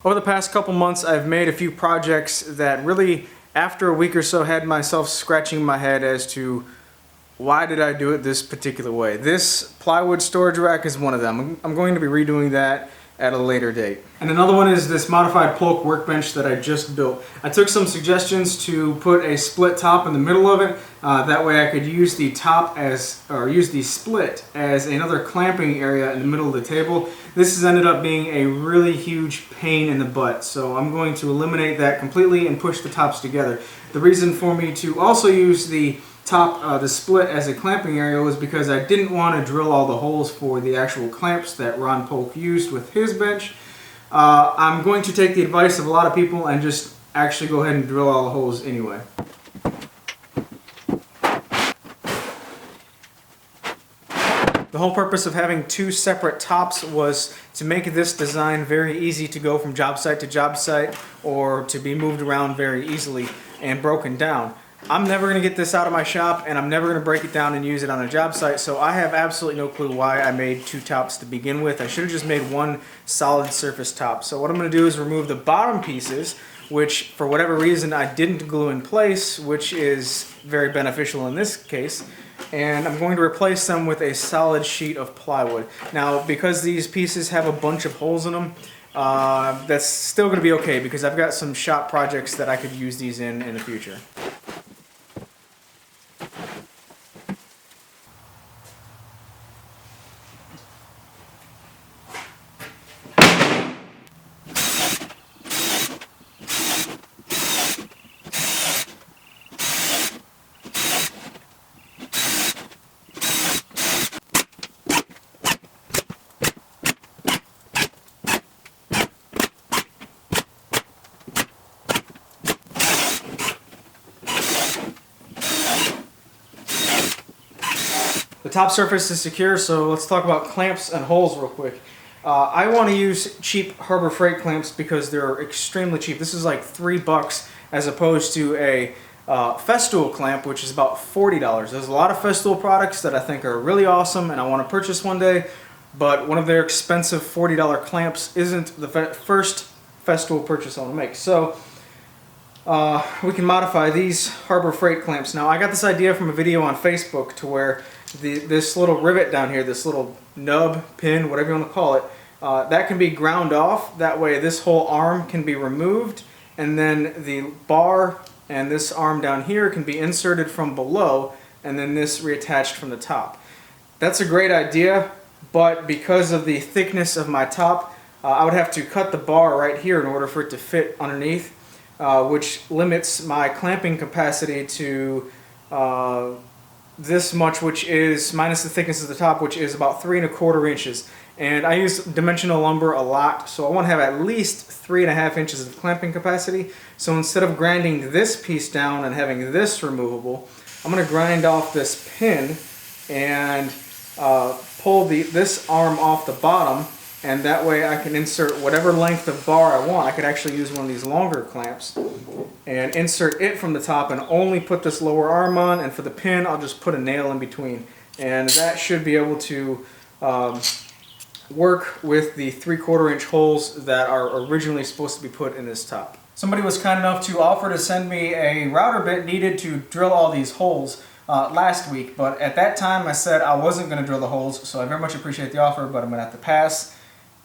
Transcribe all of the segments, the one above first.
Over the past couple months, I've made a few projects that really, after a week or so, had myself scratching my head as to why did I do it this particular way. This plywood storage rack is one of them. I'm going to be redoing that at a later date. And another one is this modified Paulk Workbench that I just built. I took some suggestions to put a split top in the middle of it. That way I could use the top as, or use the split as another clamping area in the middle of the table. This has ended up being a really huge pain in the butt, so I'm going to eliminate that completely and push the tops together. The reason for me to also use the top, the split as a clamping area was because I didn't want to drill all the holes for the actual clamps that Ron Paulk used with his bench. I'm going to take the advice of a lot of people and just actually go ahead and drill all the holes anyway. The whole purpose of having two separate tops was to make this design very easy to go from job site to job site or to be moved around very easily and broken down. I'm never going to get this out of my shop, and I'm never going to break it down and use it on a job site, so I have absolutely no clue why I made two tops to begin with. I should have just made one solid surface top. So what I'm going to do is remove the bottom pieces, which for whatever reason I didn't glue in place, which is very beneficial in this case, and I'm going to replace them with a solid sheet of plywood. Now, because these pieces have a bunch of holes in them, that's still going to be okay because I've got some shop projects that I could use these in the future. The top surface is secure, so let's talk about clamps and holes real quick. I want to use cheap Harbor Freight clamps because they're extremely cheap. This is like $3 as opposed to a Festool clamp, which is about $40. There's a lot of Festool products that I think are really awesome and I want to purchase one day, but one of their expensive $40 clamps isn't the first Festool purchase I want to make. So we can modify these Harbor Freight clamps. Now, I got this idea from a video on Facebook to where this little rivet down here, this little nub, pin, whatever you want to call it, that can be ground off. That way this whole arm can be removed, and then the bar and this arm down here can be inserted from below, and then this reattached from the top. That's a great idea, but because of the thickness of my top, I would have to cut the bar right here in order for it to fit underneath, which limits my clamping capacity to this much, which is minus the thickness of the top, which is about 3 1/4 inches. And I use dimensional lumber a lot, so I want to have at least 3 1/2 inches of clamping capacity. So instead of grinding this piece down and having this removable, I'm going to grind off this pin and pull this arm off the bottom, and that way I can insert whatever length of bar I want. I could actually use one of these longer clamps and insert it from the top and only put this lower arm on, and for the pin I'll just put a nail in between, and that should be able to work with the 3/4 inch holes that are originally supposed to be put in this top. Somebody was kind enough to offer to send me a router bit needed to drill all these holes last week, but at that time I said I wasn't going to drill the holes, so I very much appreciate the offer, but I'm going to have to pass.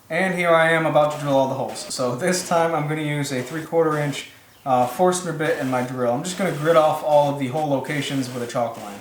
And here I am about to drill all the holes. So this time I'm going to use a 3/4 inch Forstner bit in my drill. I'm just going to grid off all of the hole locations with a chalk line.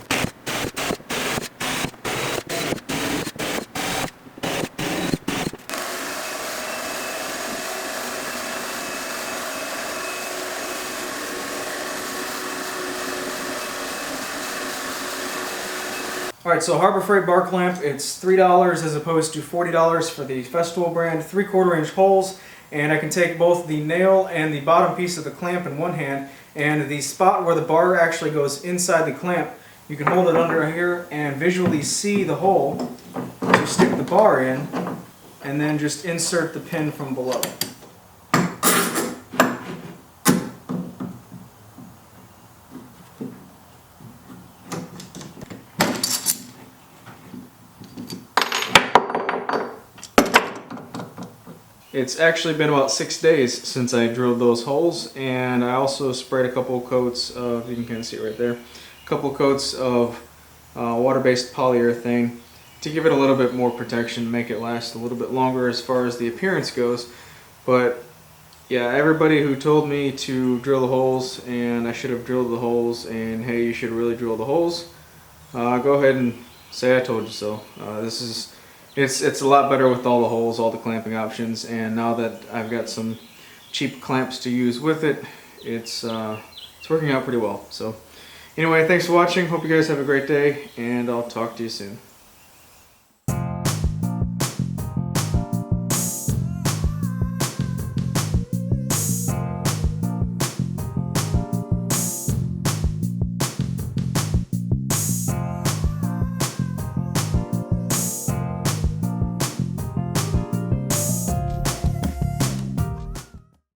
Alright, so Harbor Freight bar clamp, it's $3 as opposed to $40 for the Festool brand, 3/4 inch holes, and I can take both the nail and the bottom piece of the clamp in one hand, and the spot where the bar actually goes inside the clamp, you can hold it under here and visually see the hole to stick the bar in, and then just insert the pin from below. It's actually been about 6 days since I drilled those holes, and I also sprayed a couple coats of, you can kind of see it right there, a couple coats of water-based polyurethane to give it a little bit more protection, make it last a little bit longer as far as the appearance goes. But yeah, everybody who told me to drill the holes and I should have drilled the holes and hey, you should really drill the holes, go ahead and say I told you so. It's a lot better with all the holes, all the clamping options, and now that I've got some cheap clamps to use with it, it's working out pretty well. So anyway, thanks for watching. Hope you guys have a great day, and I'll talk to you soon.